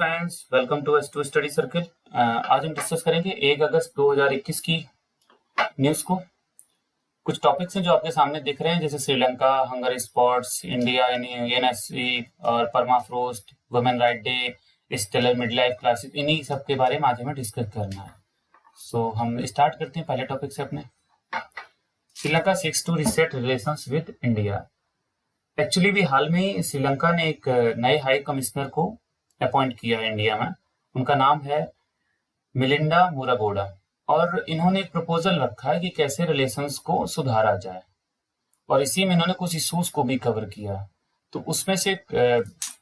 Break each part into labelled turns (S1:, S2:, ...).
S1: Friends, welcome to S2 study circle. आज हम discuss करेंगे 1 अगस्त 2021 की न्यूज़ को। कुछ टॉपिक्स हैं जो आपके सामने दिख रहे हैं, जैसे Sri Lanka, Hungary spots, India UNSC और permafrost, women right day, stellar mid life classes, इन्हीं सब के बारे में आज हमें डिस्कस करना है। सो हम स्टार्ट करते हैं पहले टॉपिक से अपने। Sri Lanka seeks to reset relations with India. Actually भी हाल में ही श्रीलंका ने एक नए हाई कमिश्नर को अपॉइंट किया है इंडिया में। उनका नाम है मिलिंडा मुरागोडा, और इन्होंने एक प्रपोजल रखा है कि कैसे रिलेशंस को सुधारा जाए, और इसी में इन्होंने कुछ इश्यूज को भी कवर किया। तो उसमें से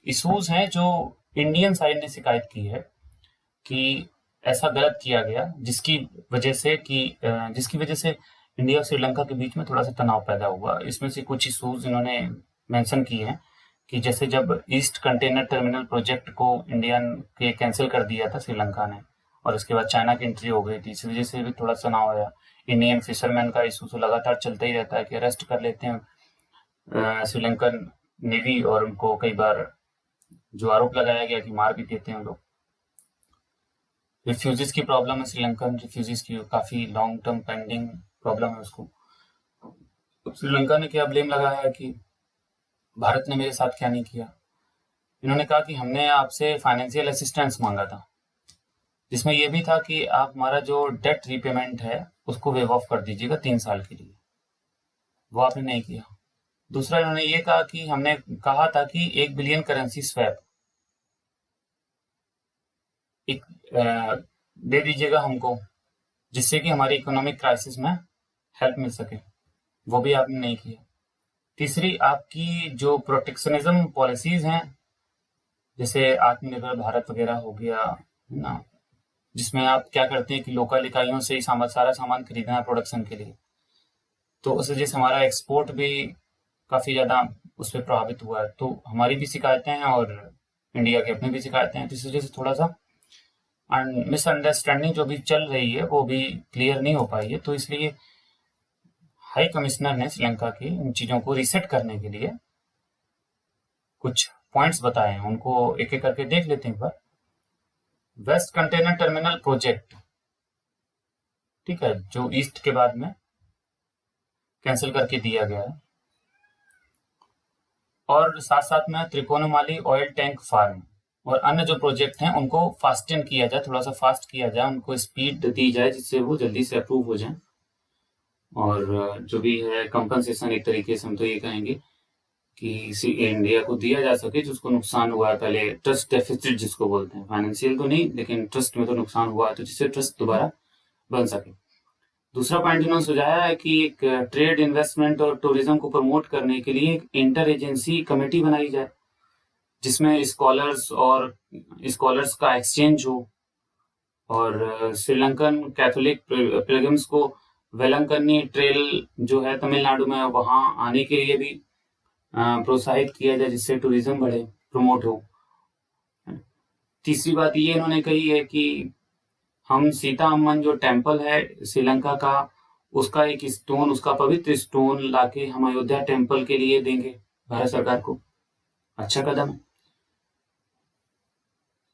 S1: इश्यूज हैं जो इंडियन साइड ने शिकायत की है कि ऐसा गलत किया गया, जिसकी वजह से इंडिया और श्रीलंका के बीच में थोड़ा सा तनाव पैदा हुआ। इसमें से कुछ इश्यूज इन्होंने मेंशन किए हैं कि जैसे जब ईस्ट कंटेनर टर्मिनल प्रोजेक्ट को इंडिया के कैंसिल कर दिया था श्रीलंका ने, और उसके बाद चाइना की एंट्री हो गई थी, इस वजह से भी थोड़ा तनाव आया। इंडियन फिशरमैन का इशू तो लगातार चलता ही रहता है कि अरेस्ट कर लेते हैं श्रीलंकन नेवी, और उनको कई बार जो आरोप लगाया गया कि मार भी देते हैं लोग। रिफ्यूजीज की प्रॉब्लम है, श्रीलंकन रिफ्यूजीज की काफ़ी लॉन्ग टर्म पेंडिंग प्रॉब्लम है उसको। तो श्रीलंका ने क्या ब्लेम लगाया है कि भारत ने मेरे साथ क्या नहीं किया। इन्होंने कहा कि हमने आपसे फाइनेंशियल असिस्टेंस मांगा था, जिसमें यह भी था कि आप हमारा जो डेट रीपेमेंट है उसको वेव ऑफ कर दीजिएगा 3 साल के लिए, वो आपने नहीं किया। दूसरा, इन्होंने ये कहा कि हमने कहा था कि 1 बिलियन करेंसी स्वैप दे दीजिएगा हमको, जिससे कि हमारी इकोनॉमिक क्राइसिस में हेल्प मिल सके, वो भी आपने नहीं किया। तीसरी, आपकी जो प्रोटेक्शनिज्म पॉलिसीज हैं, जैसे आत्मनिर्भर भारत वगैरह हो गया ना, जिसमें आप क्या करते हैं कि लोकल इकाइयों से ही सारा सामान खरीदना है प्रोडक्शन के लिए, तो उस वजह से हमारा एक्सपोर्ट भी काफ़ी ज़्यादा उस पर प्रभावित हुआ है। तो हमारी भी शिकायतें हैं और इंडिया की अपनी भी शिकायतें हैं, तो इस वजह से थोड़ा सा मिसअंडरस्टैंडिंग जो भी चल रही है वो भी क्लियर नहीं हो पाई है। तो इसलिए हाई कमिश्नर ने श्रीलंका की इन चीज़ों को रीसेट करने के लिए कुछ पॉइंट्स बताए हैं, उनको एक एक करके देख लेते हैं एक बार। वेस्ट कंटेनर टर्मिनल प्रोजेक्ट, ठीक है, जो ईस्ट के बाद में कैंसिल करके दिया गया है, और साथ साथ में त्रिकोणमाली ऑयल टैंक फार्म और अन्य जो प्रोजेक्ट हैं उनको फास्टन किया जाए, थोड़ा सा फास्ट किया जाए, उनको स्पीड दी जाए जिससे वो जल्दी से अप्रूव हो जाए। और जो भी है कंपनसेशन, एक तरीके से हम तो ये कहेंगे कि इंडिया को दिया जा सके जिसको नुकसान हुआ है पहले, ट्रस्ट डेफिसिट जिसको बोलते हैं, फाइनेंशियल तो नहीं लेकिन ट्रस्ट में तो नुकसान हुआ है, तो जिससे ट्रस्ट दोबारा बन सके। दूसरा पॉइंट इन्होंने सुझाया है कि एक ट्रेड, इन्वेस्टमेंट और टूरिज्म को प्रमोट करने के लिए एक इंटर एजेंसी कमेटी बनाई जाए, जिसमें स्कॉलर्स का एक्सचेंज हो, और श्रीलंकन कैथोलिक पिलग्रिम्स को वेलंकन्नी ट्रेल जो है तमिलनाडु में, वहाँ आने के लिए भी प्रोत्साहित किया जाए, जिससे टूरिज्म बढ़े, प्रमोट हो। तीसरी बात ये इन्होंने कही है कि हम सीता अम्मन जो टेम्पल है श्रीलंका का, उसका एक स्टोन, उसका पवित्र स्टोन लाके हम अयोध्या टेम्पल के लिए देंगे भारत सरकार को। अच्छा कदम है।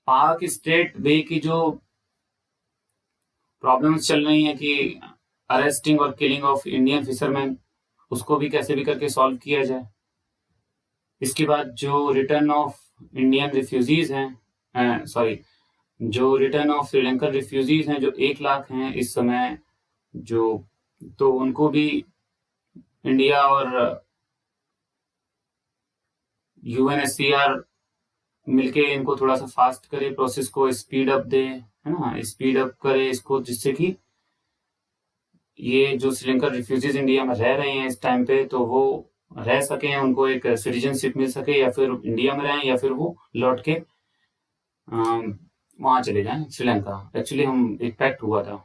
S1: पाक स्टेट वे की जो प्रॉब्लम्स चल रही हैं कि अरेस्टिंग और किलिंग ऑफ इंडियन फिशरमैन, उसको भी कैसे भी करके सॉल्व किया जाए। इसके बाद जो रिटर्न ऑफ इंडियन रिफ्यूजीज हैं, जो रिटर्न ऑफ श्रीलंकन रिफ्यूजीज हैं, जो 1 लाख हैं इस समय, जो तो उनको भी इंडिया और यूएनएचसीआर मिलके इनको थोड़ा सा फास्ट करे, प्रोसेस को स्पीड अप दे, है ना, स्पीड अप करे इसको, जिससे कि ये जो श्रीलंकन रिफ्यूजीज इंडिया में रह रहे हैं इस टाइम पे, तो वो रह सकें, उनको एक सिटीजनशिप मिल सके, या फिर इंडिया में रहें, या फिर वो लौट के वहाँ चले जाएं श्रीलंका। एक्चुअली हम एक पैक्ट हुआ था,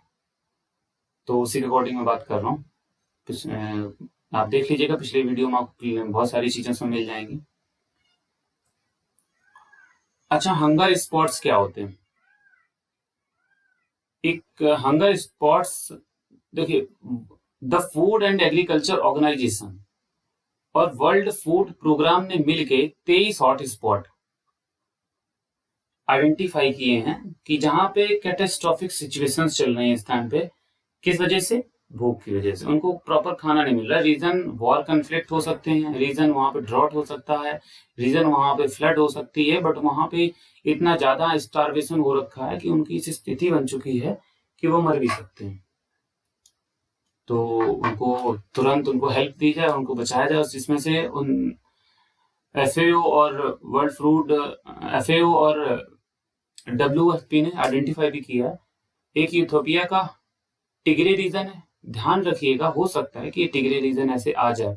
S1: तो उसी के अकॉर्डिंग मैं बात कर रहा हूँ। आप देख लीजिएगा पिछले वीडियो में, आपको बहुत सारी चीजें उसमें मिल जाएंगी। अच्छा, हंगर स्पॉट्स क्या होते हैं? एक हंगर स्पॉट्स, देखिए, the food and agriculture organisation और वर्ल्ड फूड प्रोग्राम ने मिलके 23 हॉट स्पॉट आइडेंटिफाई किए हैं कि जहां पे कैटास्ट्रोफिक सिचुएशंस चल रही हैं इस टाइम पे, किस वजह से? भूख की वजह से। उनको प्रॉपर खाना नहीं मिल रहा। रीजन वॉर कन्फ्लिक्ट हो सकते हैं, रीजन वहां पे ड्रॉट हो सकता है, रीजन वहां पे फ्लड हो सकती है, बट वहां पे इतना ज्यादा स्टारवेशन हो रखा है कि उनकी इस स्थिति बन चुकी है कि वो मर भी सकते हैं। तो उनको तुरंत उनको हेल्प दी जाए, उनको बचाया जाए जिसमें से उन एफएओ और वर्ल्ड फूड एफएओ और डब्ल्यूएफपी ने आइडेंटिफाई भी किया है। एक इथियोपिया का टिग्रे रीजन है। ध्यान रखिएगा, हो सकता है कि ये टिग्रे रीजन ऐसे आ जाए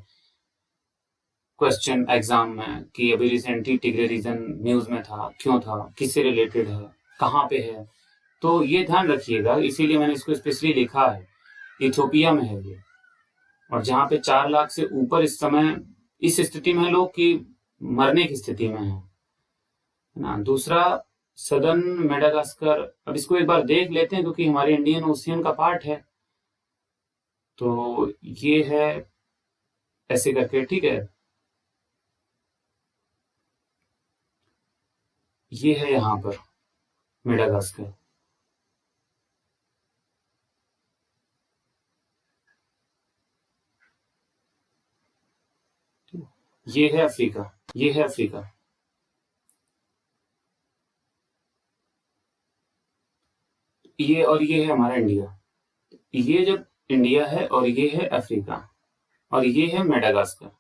S1: क्वेश्चन एग्जाम में कि अभी रिसेंटली टिग्रे रीजन न्यूज में था, क्यों था, किससे रिलेटेड है, कहाँ पे है। तो ये ध्यान रखिएगा, इसीलिए मैंने इसको स्पेशली लिखा है। इथियोपिया में है ये, और जहाँ पे 4 लाख से ऊपर इस समय इस स्थिति में लोग कि मरने की स्थिति में है ना। दूसरा सदर्न मेडागास्कर, अब इसको एक बार देख लेते हैं क्योंकि हमारे इंडियन ओशियन का पार्ट है। तो ये है ऐसे करके, ठीक है। ये है यहाँ पर मेडागास्कर, ये है अफ्रीका, ये है अफ्रीका। ये और ये है हमारा इंडिया। ये जब इंडिया है और ये है अफ्रीका और ये है मेडागास्कर।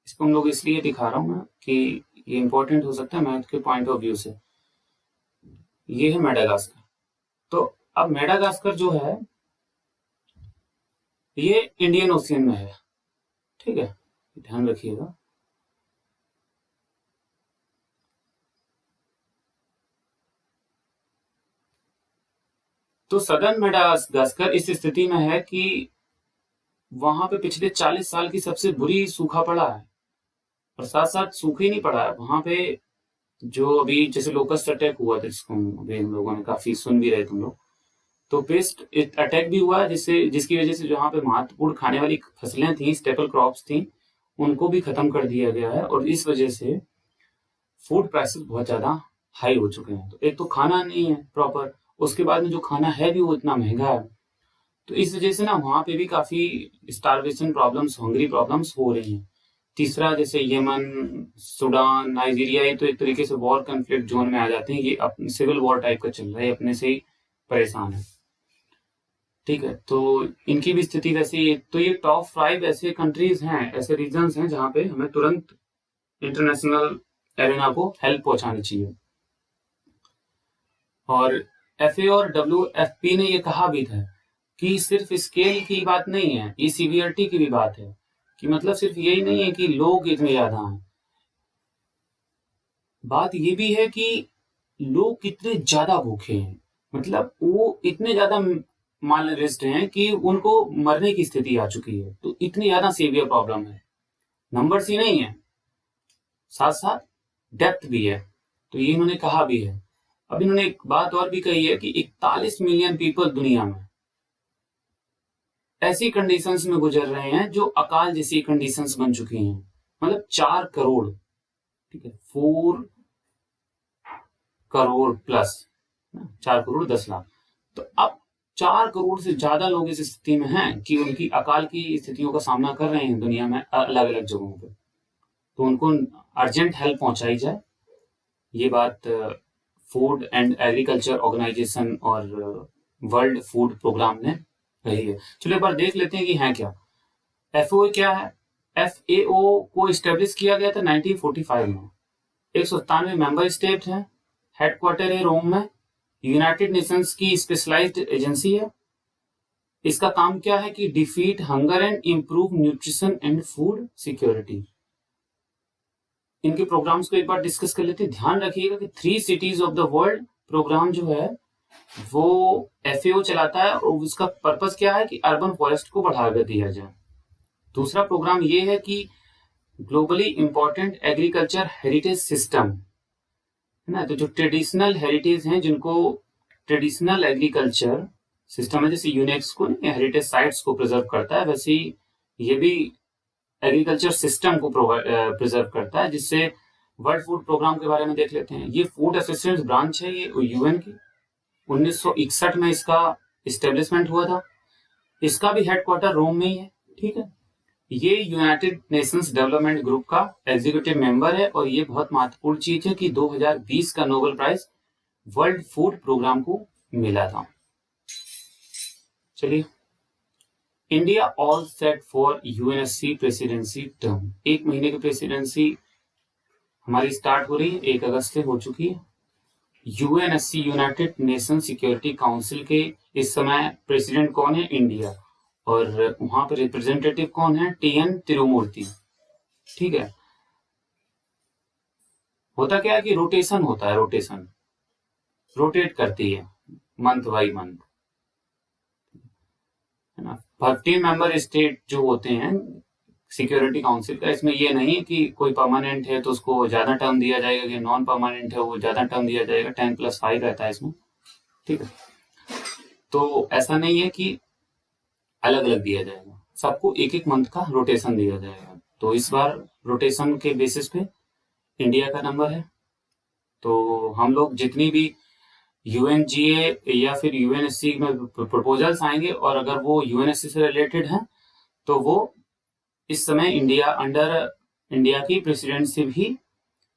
S1: इसको हम लोग इसलिए दिखा रहा हूं मैं कि ये इंपॉर्टेंट हो सकता है मैथ के पॉइंट ऑफ व्यू से। ये है मेडागास्कर। तो अब मेडागास्कर जो है ये इंडियन ओशियन में है, ठीक है, ध्यान रखिएगा। तो सदर्न मेडागास्कर इस स्थिति में है कि वहां पे पिछले 40 साल की सबसे बुरी सूखा पड़ा है, और साथ साथ सूखा ही नहीं पड़ा है वहां पे। जो अभी जैसे लोकस्ट अटैक हुआ था, जिसको अभी हम लोगों ने काफी सुन भी रहे तुम लोग, तो पेस्ट अटैक भी हुआ है जिससे जिसकी वजह से जहाँ पे महत्वपूर्ण खाने वाली फसलें थी, स्टेपल क्रॉप्स थी, उनको भी खत्म कर दिया गया है। और इस वजह से फूड प्राइसेस बहुत ज्यादा हाई हो चुके हैं। तो एक तो खाना नहीं है प्रॉपर, उसके बाद में जो खाना है भी वो इतना महंगा है। तो इस वजह से ना वहां पे भी काफी स्टारवेशन प्रॉब्लम्स, हंगरी प्रॉब्लम्स हो रही हैं। तीसरा जैसे यमन, सूडान, नाइजीरिया, ये तो एक तरीके से वॉर कन्फ्लिक्ट जोन में आ जाते हैं। ये सिविल वॉर टाइप का चल रहा है, अपने से ही परेशान है, ठीक है। तो इनकी भी स्थिति वैसे ही। तो ये टॉप 5 ऐसे कंट्रीज हैं, ऐसे रीजन्स हैं जहां पे हमें तुरंत इंटरनेशनल एरेना को हेल्प पहुंचानी चाहिए। और एफए और डब्ल्यूएफपी ने ये कहा भी था कि सिर्फ स्केल की बात नहीं है, ये सीवियरिटी की भी बात है, कि मतलब सिर्फ यही नहीं है कि लोग इतने ज्यादा हैं, बात ये भी है कि लोग कितने ज्यादा भूखे हैं। मतलब वो इतने ज्यादा मालनरिस्ट हैं कि उनको मरने की स्थिति आ चुकी है। तो इतनी ज्यादा सीवियर प्रॉब्लम है, नंबर्स ही नहीं है, साथ साथ डेप्थ भी है। तो ये इन्होंने कहा भी है। अब इन्होंने एक बात और भी कही है कि 41 मिलियन पीपल दुनिया में ऐसी कंडीशंस में गुजर रहे हैं जो अकाल जैसी कंडीशंस बन चुकी हैं। मतलब 4 करोड़, ठीक है, 4 करोड़ प्लस, 4 करोड़ 10 लाख। तो अब 4 करोड़ से ज्यादा लोग इस स्थिति में हैं कि उनकी अकाल की स्थितियों का सामना कर रहे हैं दुनिया में अलग अलग जगहों पे। तो उनको अर्जेंट हेल्प पहुंचाई जाए, ये बात फूड एंड एग्रीकल्चर ऑर्गेनाइजेशन और वर्ल्ड फूड प्रोग्राम ने कही है। चलो एक बार देख लेते हैं कि है क्या। एफओ क्या है? एफएओ को स्टेब्लिश किया गया था 1945 में। 197 मेंबर स्टेट हैं, हेडक्वार्टर है रोम में, यूनाइटेड नेशंस की स्पेशलाइज्ड एजेंसी है। इसका काम क्या है कि defeat hunger and improve nutrition and food security. इनके प्रोग्राम्स को एक बार डिस्कस कर लेते हैं। ध्यान रखिएगा कि 3 cities of the world program जो है वो एफएओ चलाता है, और उसका पर्पस क्या है कि अर्बन फॉरेस्ट को बढ़ावा दिया जाए। दूसरा प्रोग्राम ये है कि globally important agriculture heritage system है ना। तो जो ट्रेडिशनल हेरिटेज हैं, जिनको ट्रेडिशनल एग्रीकल्चर सिस्टम है, जैसे यूनेस्को हेरिटेज साइट्स को प्रिजर्व करता है, वैसे ही ये भी एग्रीकल्चर सिस्टम को प्रिजर्व करता है, जिससे वर्ल्ड फूड प्रोग्राम के बारे में देख लेते हैं। ये फूड असिस्टेंस ब्रांच है, ये यूएन की 1961 में इसका इस्टेब्लिशमेंट हुआ था। इसका भी हेडक्वार्टर रोम में ही है। ठीक है, ये यूनाइटेड नेशंस डेवलपमेंट ग्रुप का एग्जीक्यूटिव मेंबर है और ये बहुत महत्वपूर्ण चीज है कि 2020 का Nobel prize world food programme को मिला था। चलिए, India all set for UNSC presidency term. 1 महीने की प्रेसिडेंसी हमारी स्टार्ट हो रही है, 1 अगस्त से हो चुकी है। UNSC United nation security council के इस समय प्रेसिडेंट कौन है? इंडिया। और वहां पर रिप्रेजेंटेटिव कौन है? टीएन तिरुमूर्ति। ठीक है, होता क्या है कि रोटेशन होता है, रोटेट करती है मंथ बाई मंथ, है ना। 13 मेंबर स्टेट जो होते हैं सिक्योरिटी काउंसिल का, इसमें ये नहीं है कि कोई परमानेंट है तो उसको ज्यादा टर्म दिया जाएगा, कि नॉन परमानेंट है वो ज्यादा टर्म दिया जाएगा। 10+5 रहता है इसमें। ठीक है, तो ऐसा नहीं है कि अलग अलग दिया जाएगा, सबको 1-1 मंथ का रोटेशन दिया जाएगा। तो इस बार रोटेशन के बेसिस पे इंडिया का नंबर है। तो हम लोग जितनी भी यूएनजीए या फिर यूएनएससी में प्रपोजल्स आएंगे और अगर वो यूएनएससी से रिलेटेड हैं तो वो इस समय इंडिया की प्रेसिडेंसी भी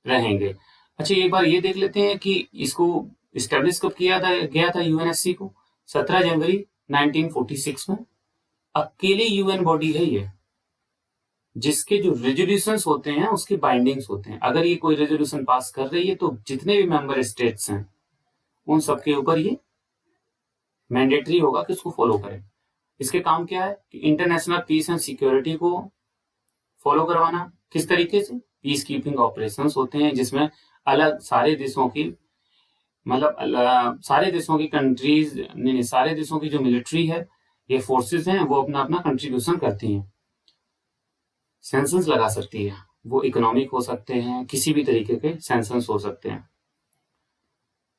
S1: रहेंगे। अच्छा, एक बार ये देख लेते हैं कि इसको इस्टेब्लिश कब किया गया था यूएनएससी को? 17 जनवरी 1946 में। अकेली यूएन बॉडी है ये जिसके जो रेजोल्यूशंस होते हैं उसके बाइंडिंग्स होते हैं। अगर ये कोई रेजोल्यूशन पास कर रही है तो जितने भी मेंबर स्टेट्स हैं उन सबके ऊपर ये मैंडेटरी होगा कि उसको फॉलो करें। इसके काम क्या है कि इंटरनेशनल पीस एंड सिक्योरिटी को फॉलो करवाना। किस तरीके से? पीस कीपिंग ऑपरेशंस होते हैं जिसमें अलग सारे देशों की सारे देशों की कंट्रीज नहीं, सारे देशों की जो मिलिट्री है, ये फोर्सेस हैं, वो अपना अपना कंट्रीब्यूशन करती हैं। सैंक्शंस लगा सकती है, वो इकोनॉमिक हो सकते हैं, किसी भी तरीके के सैंक्शंस हो सकते हैं।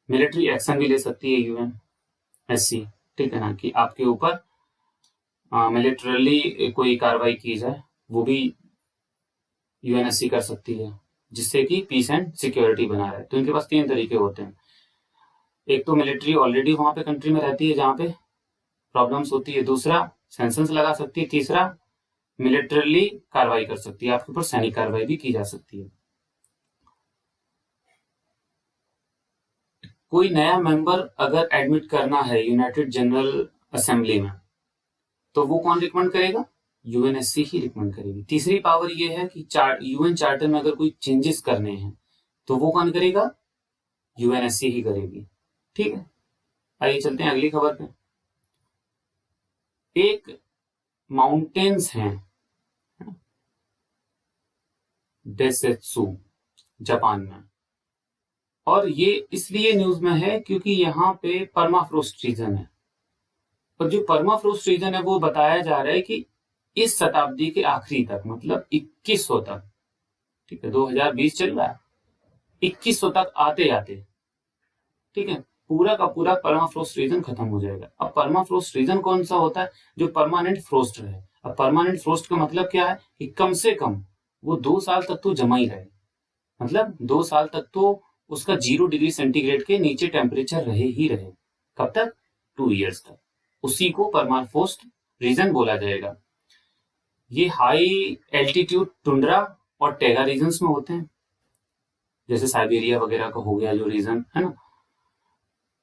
S1: मिलिट्री एक्शन भी ले सकती है यूएनएससी। ठीक है ना, कि आपके ऊपर मिलिटरली कोई कार्रवाई की जाए, वो भी यूएनएससी कर सकती है जिससे कि पीस एंड सिक्योरिटी बना रहे। तो इनके पास 3 तरीके होते हैं। एक तो मिलिट्री ऑलरेडी वहां पे कंट्री में रहती है जहां पे प्रॉब्लम्स होती है, दूसरा सैंक्शंस लगा सकती है, तीसरा मिलिटरली कार्रवाई कर सकती है, आपके ऊपर सैनिक कार्रवाई भी की जा सकती है। कोई नया मेंबर अगर एडमिट करना है यूनाइटेड जनरल असेंबली में तो वो कौन रिकमेंड करेगा? यूएनएससी ही रिकमेंड करेगी। तीसरी पावर ये है कि यूएन चार्टर में अगर कोई चेंजेस करने हैं तो वो कौन करेगा? यूएनएससी ही करेगी। ठीक है, आइए चलते हैं अगली खबर पे। एक माउंटेन्स हैं डेसेत्सु जापान में, और ये इसलिए न्यूज में है क्योंकि यहाँ पे परमाफ्रोस्ट रीजन है। और जो परमाफ्रोस्ट रीजन है वो बताया जा रहा है कि इस शताब्दी के आखिरी तक, मतलब 2100 तक, ठीक है 2020 चल रहा है, 2100 तक आते आते, ठीक है, पूरा का पूरा परमाफ्रोस्ट रीजन खत्म हो जाएगा। अब परमाफ्रोस्ट रीजन कौन सा होता है? जो परमानेंट फ्रोस्ट रहे। अब परमानेंट फ्रोस्ट का मतलब क्या है कि कम से कम वो 2 साल तक तो जमा ही रहे, मतलब 2 साल तक तो उसका 0 डिग्री सेंटीग्रेड के नीचे टेम्परेचर रहे ही रहे। कब तक? 2 ईयर्स तक। उसी को परमाफ्रोस्ट रीजन बोला जाएगा। ये हाई एल्टीट्यूड टुंड्रा और टैगा रीजन्स में होते हैं, जैसे साइबेरिया वगैरह का हो गया जो रीजन है ना,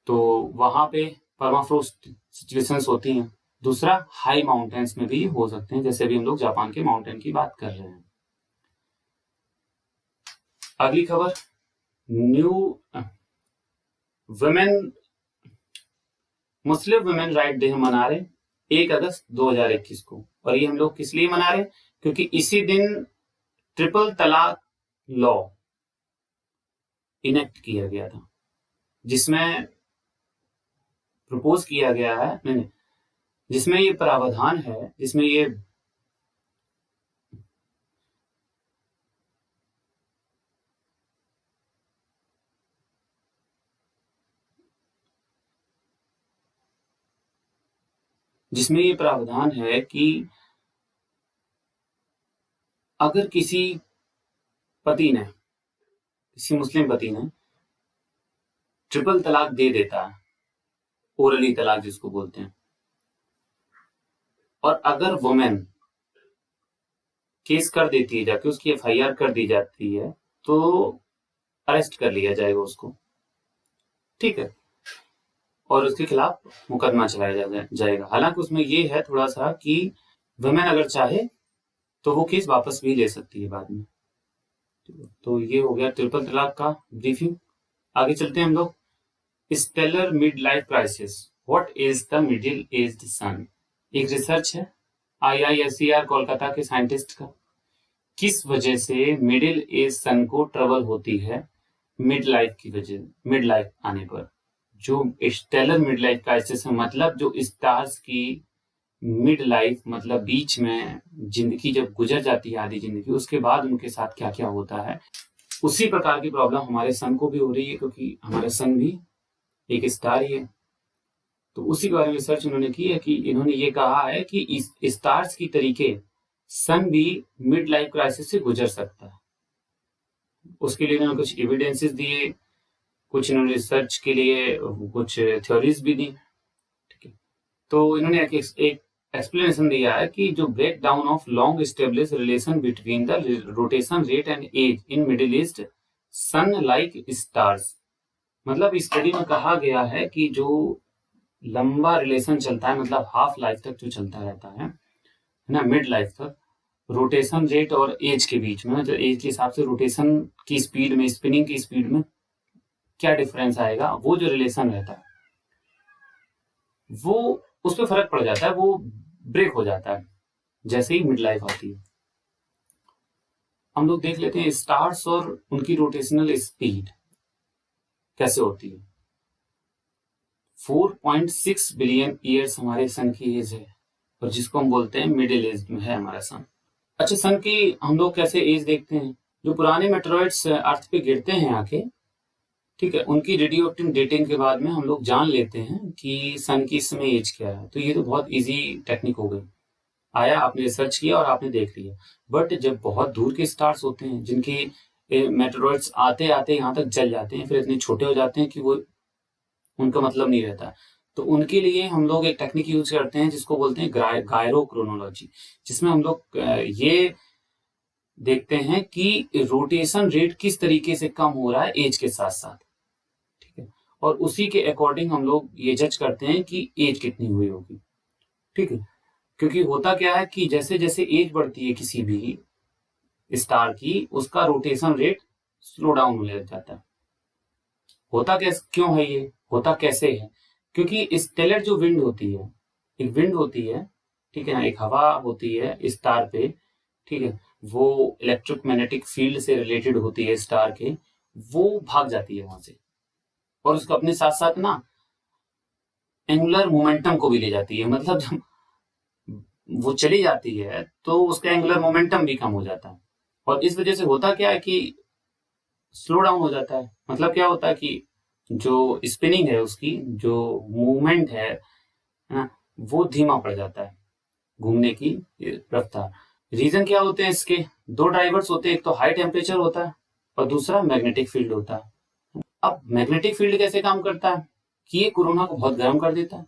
S1: तो वहां पे परमाफ्रोस्ट सिचुएशंस होती हैं। दूसरा, हाई माउंटेन्स में भी हो सकते हैं, जैसे अभी हम लोग जापान के माउंटेन की बात कर रहे हैं। अगली खबर, new women Muslim women right day हम मना रहे 1 अगस्त 2021 को। और ये हम लोग किस लिए मना रहे? क्योंकि इसी दिन ट्रिपल तलाक लॉ इनेक्ट किया गया था, जिसमें प्रपोज किया गया है, नहीं, जिसमें ये प्रावधान है, जिसमें ये प्रावधान है कि अगर किसी पति ने किसी मुस्लिम पति ने ट्रिपल तलाक दे देता है, ओरली तलाक जिसको बोलते हैं, और अगर वुमेन केस कर देती है, जाके उसकी एफआईआर कर दी जाती है, तो अरेस्ट कर लिया जाएगा उसको, ठीक है, और उसके खिलाफ मुकदमा चलाया जाएगा। हालांकि उसमें ये है थोड़ा सा कि वुमेन अगर चाहे तो वो केस वापस भी ले सकती है बाद में। तो ये हो गया ट्रिपल तलाक का ब्रीफिंग। आगे चलते हैं हम लोग। Stellar mid life crisis, what is the middle aged sun. एक रिसर्च है IISER कोलकाता के साइंटिस्ट का। किस वजह से मिडिल एज सन को ट्रबल होती है मिड लाइफ की वजह, मिड लाइफ आने पर। जो स्टेलर मिड लाइफ क्राइसिस है मतलब जो स्टार्स की मिड लाइफ मतलब बीच में जिंदगी जब गुजर जाती है आधी जिंदगी, उसके बाद उनके साथ क्या क्या होता है, उसी प्रकार की प्रॉब्लम हमारे सन को भी हो रही है, क्योंकि हमारा सन भी एक स्टार ही है। तो उसी के बारे में रिसर्च उन्होंने की है कि इन्होंने ये कहा है कि इस स्टार्स की तरीके सन भी मिड लाइफ क्राइसिस से गुजर सकता है। उसके लिए इन्होंने कुछ एविडेंसेस दिए, कुछ इन्होंने रिसर्च के लिए कुछ थ्योरीज भी दी, ठीक है। तो इन्होंने एक एक्सप्लेनेशन दिया है कि जो break down of long establish relation between the rotation rate and age in Middle East sun like stars. मतलब स्टडी में कहा गया है कि जो लंबा रिलेशन चलता है, मतलब हाफ लाइफ तक जो चलता रहता है ना, मिड लाइफ तक, रोटेशन रेट और एज के बीच में, जो एज के हिसाब से रोटेशन की स्पीड में, स्पिनिंग की स्पीड में क्या डिफरेंस आएगा, वो जो रिलेशन रहता है वो उस पर फर्क पड़ जाता है, वो ब्रेक हो जाता है जैसे ही मिड लाइफ आती है। हम लोग देख लेते हैं स्टार्स और उनकी रोटेशनल स्पीड कैसे होती है। 4.6 बिलियन ईयर्स हमारे सन की एज है, और जिसको हम बोलते हैं मिडिल एज में है हमारा सन। अच्छा, सन की हम लोग कैसे एज देखते हैं। जो पुराने मेटेरॉइड्स अर्थ पे गिरते हैं आके, ठीक है, उनकी रेडियो एक्टिव डेटिंग के बाद में हम लोग जान लेते हैं कि सन की इस समय एज क्या है। तो ये तो बहुत इजी टेक्निक हो गई, आया आपने रिसर्च किया और आपने देख लिया। बट जब बहुत दूर के स्टार्स होते हैं जिनके मेटेरॉइड्स आते आते यहाँ तक जल जाते हैं, फिर इतने छोटे हो जाते हैं कि वो उनका मतलब नहीं रहता, तो उनके लिए हम लोग एक टेक्निक यूज करते हैं जिसको बोलते हैं गायरोक्रोनोलॉजी, जिसमें हम लोग ये देखते हैं कि रोटेशन रेट किस तरीके से कम हो रहा है एज के साथ साथ, ठीक है, और उसी के अकॉर्डिंग हम लोग ये जज करते हैं कि एज कितनी हुई होगी, ठीक है। क्योंकि होता क्या है कि जैसे जैसे एज बढ़ती है किसी भी स्टार की, उसका रोटेशन रेट स्लो डाउन होने लग जाता है। होता कैसे, क्यों है ये, होता कैसे है, क्योंकि स्टेलर जो विंड होती है, एक विंड होती है, ठीक है ना, एक हवा होती है स्टार पे, ठीक है, वो इलेक्ट्रोमैग्नेटिक फील्ड से रिलेटेड होती है स्टार के, वो भाग जाती है वहां से, और उसको अपने साथ साथ ना एंगुलर मोमेंटम को भी ले जाती है। मतलब जब वो चली जाती है तो उसका एंगुलर मोमेंटम भी कम हो जाता है, और इस वजह से होता क्या है कि स्लो डाउन हो जाता है। मतलब क्या होता है कि जो स्पिनिंग है, उसकी जो मूवमेंट है ना, वो धीमा पड़ जाता है, घूमने की रफ्तार। रीजन क्या होते हैं इसके, दो ड्राइवर्स होते हैं, एक तो हाई टेम्परेचर होता है और दूसरा मैग्नेटिक फील्ड होता है। अब मैग्नेटिक फील्ड कैसे काम करता है कि ये कोरोना को बहुत गर्म कर देता है,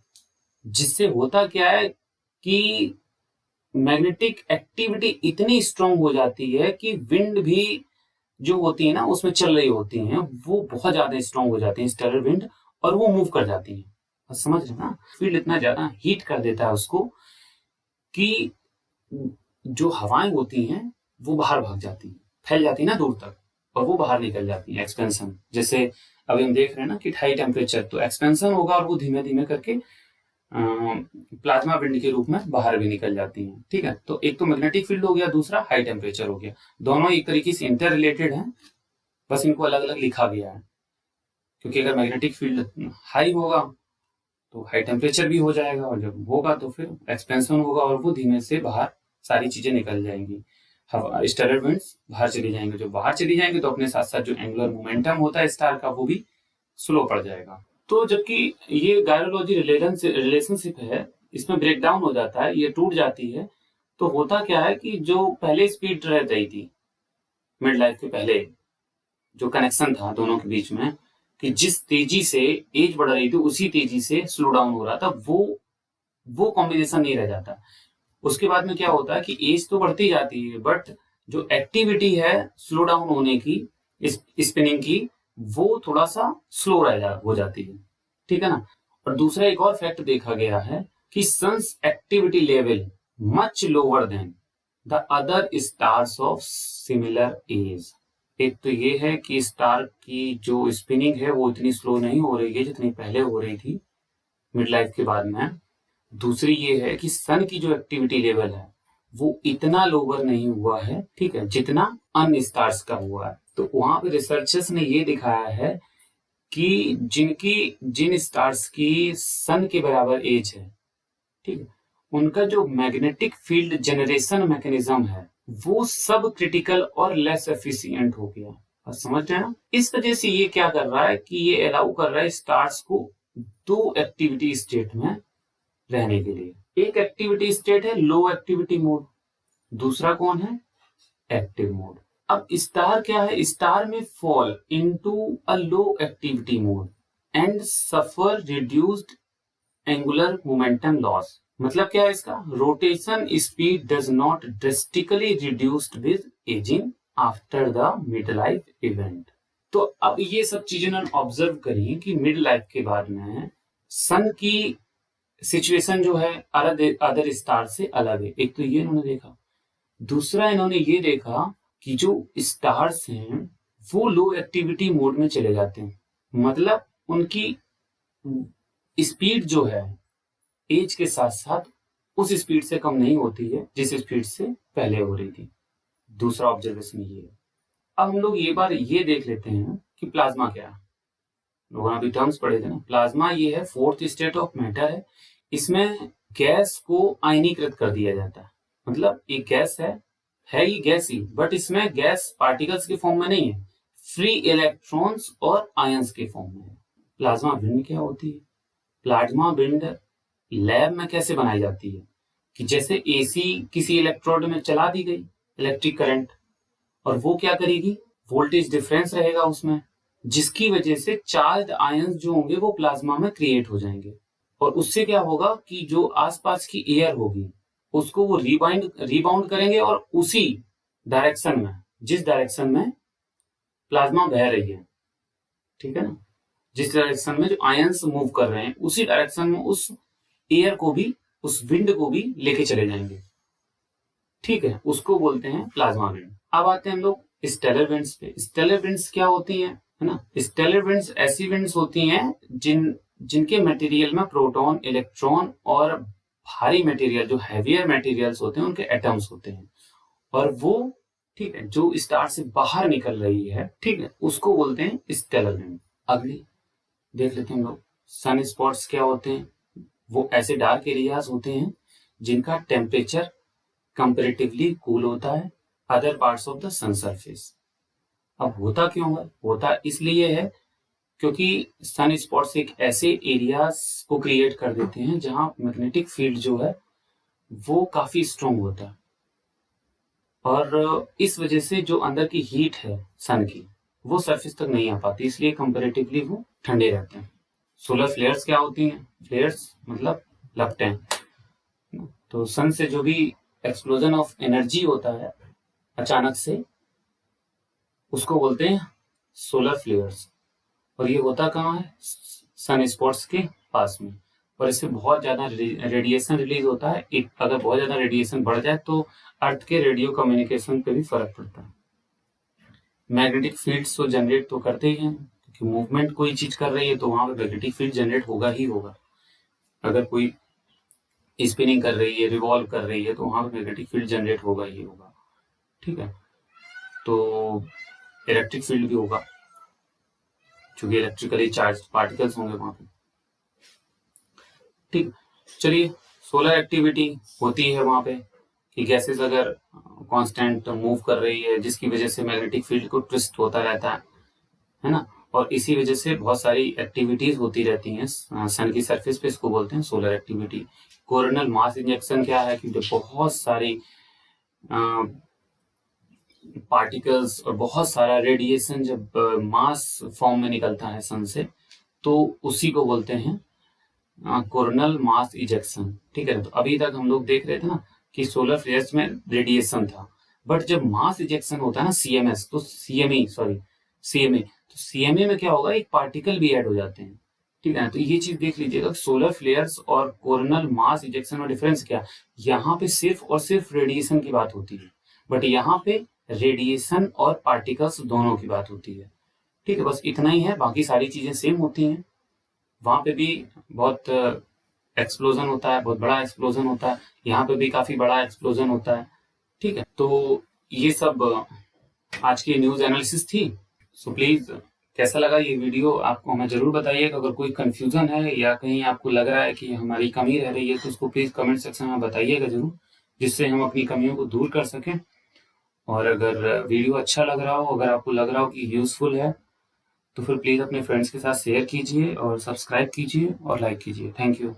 S1: जिससे होता क्या है कि मैग्नेटिक एक्टिविटी इतनी स्ट्रांग हो जाती है कि विंड भी जो होती है ना उसमें चल रही होती हैं, वो बहुत ज्यादा स्ट्रांग हो जाती है स्टेलर विंड, और वो मूव कर जाती है। समझ रहे ना, फील्ड इतना ज्यादा हीट कर देता है उसको कि जो हवाएं होती हैं वो बाहर भाग जाती है, फैल जाती है ना दूर तक, और वो बाहर निकल जाती है। एक्सपेंशन, जैसे अभी हम देख रहे हैं ना कि हाई टेम्परेचर, तो एक्सपेंशन होगा और वो धीमे धीमे करके प्लाज्मा विंड के रूप में बाहर भी निकल जाती हैं, ठीक है। तो एक तो मैग्नेटिक फील्ड हो गया, दूसरा हाई टेम्परेचर हो गया, दोनों एक तरीके से इंटर रिलेटेड हैं, बस इनको अलग अलग लिखा गया है। क्योंकि अगर मैग्नेटिक फील्ड हाई होगा तो हाई टेम्परेचर भी हो जाएगा, और जब होगा तो फिर एक्सपेंशन होगा और वो धीमे से बाहर सारी चीजें निकल जाएंगी, स्टेलर विंड्स बाहर चली जाएंगे। जो बाहर चली जाएंगे तो अपने साथ साथ जो एंगुलर मोमेंटम होता है स्टार का वो भी स्लो पड़ जाएगा। तो जबकि ये गायरोलॉजी रिलेशनशिप है, इसमें ब्रेकडाउन हो जाता है, ये टूट जाती है, तो होता क्या है कि जो पहले स्पीड रह रही थी मिड लाइफ के पहले, जो कनेक्शन था दोनों के बीच में, कि जिस तेजी से एज बढ़ रही थी उसी तेजी से स्लो डाउन हो रहा था, वो कॉम्बिनेशन नहीं रह जाता। उसके बाद में क्या होता है कि एज तो बढ़ती जाती है, बट जो एक्टिविटी है स्लो डाउन होने की, स्पिनिंग की, वो थोड़ा सा स्लो हो जाती है, ठीक है ना। और दूसरा एक और फैक्ट देखा गया है कि sun's activity level much lower than the other stars of similar age. एक तो ये है कि स्टार की जो स्पिनिंग है वो इतनी स्लो नहीं हो रही है जितनी पहले हो रही थी मिड लाइफ के बाद में। दूसरी ये है कि सन की जो एक्टिविटी लेवल है वो इतना लोअर नहीं हुआ है, ठीक है, जितना अन्य स्टार्स का हुआ है। तो वहां पे रिसर्चर्स ने ये दिखाया है कि जिन स्टार्स की सन के बराबर एज है, ठीक है, उनका जो मैग्नेटिक फील्ड जनरेशन मैकेनिज्म है वो सब क्रिटिकल और लेस एफिशिएंट हो गया। और समझ रहे हैं ना, इस वजह से ये क्या कर रहा है कि ये अलाउ कर रहा है स्टार्स को दो एक्टिविटी स्टेट में रहने के लिए। एक एक्टिविटी स्टेट है लो एक्टिविटी मोड, दूसरा कौन है, एक्टिव मोड। अब स्टार क्या है, स्टार में fall into a low activity mode and suffer reduced angular momentum loss. मतलब क्या है इसका, rotation speed does not drastically reduced with ageing after the mid life event. तो अब ये सब चीजें उन्होंने ऑब्जर्व करी कि मिड लाइफ के बाद में सन की सिचुएशन जो है अदर स्टार से अलग है। एक तो ये इन्होंने देखा, दूसरा इन्होंने ये देखा कि जो स्टार्स हैं वो लो एक्टिविटी मोड में चले जाते हैं, मतलब उनकी स्पीड जो है एज के साथ साथ उस स्पीड से कम नहीं होती है जिस स्पीड से पहले हो रही थी। दूसरा ऑब्जर्वेशन ये है। अब हम लोग ये देख लेते हैं कि प्लाज्मा क्या है। लोगों ने अभी टर्म्स पढ़े थे ना, प्लाज्मा ये है फोर्थ स्टेट ऑफ मैटर है। इसमें गैस को आयनीकृत कर दिया जाता है, मतलब एक गैस है ही गैस ही, बट इसमें गैस पार्टिकल्स के फॉर्म में नहीं है, फ्री इलेक्ट्रॉन्स और आयंस के फॉर्म में है। प्लाज्मा विंड क्या होती है, प्लाज्मा विंड लैब में कैसे बनाई जाती है कि जैसे एसी किसी इलेक्ट्रोड में चला दी गई इलेक्ट्रिक करंट, और वो क्या करेगी, वोल्टेज डिफरेंस रहेगा उसमें, जिसकी वजह से चार्ज आयंस जो होंगे वो प्लाज्मा में क्रिएट हो जाएंगे, और उससे क्या होगा कि जो आसपास की एयर होगी उसको वो रिबाउंड करेंगे और उसी डायरेक्शन में, जिस डायरेक्शन में प्लाज्मा बह रही है, ठीक है ना, जिस डायरेक्शन में जो आयंस मूव कर रहे हैं उसी डायरेक्शन में उस एयर को भी, उस विंड को भी लेके चले जाएंगे, ठीक है, उसको बोलते हैं प्लाज्मा विंड। अब आते हैं हम लोग स्टेलर विंड्स पे। स्टेलर विंड्स क्या होती हैं, है ना, स्टेलर विंड्स ऐसी विंड्स होती हैं जिनके मटेरियल में प्रोटॉन, इलेक्ट्रॉन और भारी मटेरियल जो हैवियर मटेरियल्स होते हैं उनके एटम्स होते हैं, और वो, ठीक है, जो स्टार से बाहर निकल रही है, ठीक है, उसको बोलते हैं स्टेलर विंड। अगली देख लेते हैं हम लोग, सन स्पॉट्स क्या होते हैं। वो ऐसे डार्क एरियाज होते हैं जिनका टेम्परेचर कंपेरेटिवली कूल होता है other parts of the sun surface. अब होता क्यों है, होता इसलिए है क्योंकि सन स्पॉट्स एक ऐसे एरियाज को क्रिएट कर देते हैं जहां मैग्नेटिक फील्ड जो है वो काफी स्ट्रॉन्ग होता है, और इस वजह से जो अंदर की हीट है सन की वो सरफेस तक नहीं आ पाती, इसलिए कंपेरेटिवली वो ठंडे रहते हैं। सोलर फ्लेयर्स क्या होती हैं, फ्लेयर्स मतलब लपटें। तो सन से जो भी एक्सप्लोजन ऑफ एनर्जी होता है अचानक से, उसको बोलते हैं सोलर फ्लेयर्स, और ये होता कहाँ है, सन स्पॉट्स के पास में, और इससे बहुत ज्यादा रेडिएशन रिलीज होता है। अगर बहुत ज्यादा रेडिएशन बढ़ जाए तो अर्थ के रेडियो कम्युनिकेशन पे भी फर्क पड़ता है। मैग्नेटिक फील्ड्स तो जनरेट तो करते ही हैं, क्योंकि मूवमेंट कोई चीज कर रही है तो वहां पे मैग्नेटिक फील्ड जनरेट होगा ही होगा। अगर कोई स्पिनिंग कर रही है, रिवॉल्व कर रही है, तो वहां पे मैग्नेटिक फील्ड जनरेट होगा ही होगा, ठीक है। तो इलेक्ट्रिक फील्ड भी होगा क्योंकि इलेक्ट्रिकली चार्ज पार्टिकल्स होंगे वहां पे, ठीक। चलिए, सोलर एक्टिविटी होती है वहां पे कि गैसेस अगर कांस्टेंट मूव कर रही है जिसकी वजह से मैग्नेटिक फील्ड को ट्विस्ट होता रहता है ना, और इसी वजह से बहुत सारी एक्टिविटीज होती रहती हैं सन की सरफेस पे, इसको बोलते हैं solar activity. Coronal mass injection क्या है कि बहुत सारी पार्टिकल्स और बहुत सारा रेडिएशन जब मास फॉर्म में निकलता है सन से, तो उसी को बोलते हैं कोरोनल मास इजेक्शन। ठीक है, तो अभी तक हम लोग देख रहे थे ना कि सोलर फ्लेयर्स में रेडिएशन था, बट जब मास इजेक्शन होता है ना सीएमएस, तो सीएमए, तो सीएमए में क्या होगा, एक पार्टिकल भी ऐड हो जाते हैं। ठीक है ना, तो ये चीज देख लीजिएगा, सोलर फ्लेयर्स और कोरोनल मास इजेक्शन में डिफरेंस क्या, यहाँ पे सिर्फ और सिर्फ रेडिएशन की बात होती है, बट यहाँ पे रेडिएशन और पार्टिकल्स दोनों की बात होती है। ठीक है, बस इतना ही है, बाकी सारी चीजें सेम होती हैं। वहां पे भी बहुत एक्सप्लोजन होता है, बहुत बड़ा एक्सप्लोजन होता है, यहाँ पे भी काफी बड़ा एक्सप्लोजन होता है। ठीक है, तो ये सब आज की न्यूज एनालिसिस थी। सो प्लीज, कैसा लगा ये वीडियो आपको हमें जरूर बताइएगा। अगर कोई कंफ्यूजन है या कहीं आपको लग रहा है कि हमारी कमी रह रही है, तो उसको प्लीज कमेंट सेक्शन में बताइएगा जरूर, जिससे हम अपनी कमियों को दूर कर सकें। और अगर वीडियो अच्छा लग रहा हो, अगर आपको लग रहा हो कि यूजफुल है, तो फिर प्लीज अपने फ्रेंड्स के साथ शेयर कीजिए और सब्सक्राइब कीजिए और लाइक कीजिए। Thank you.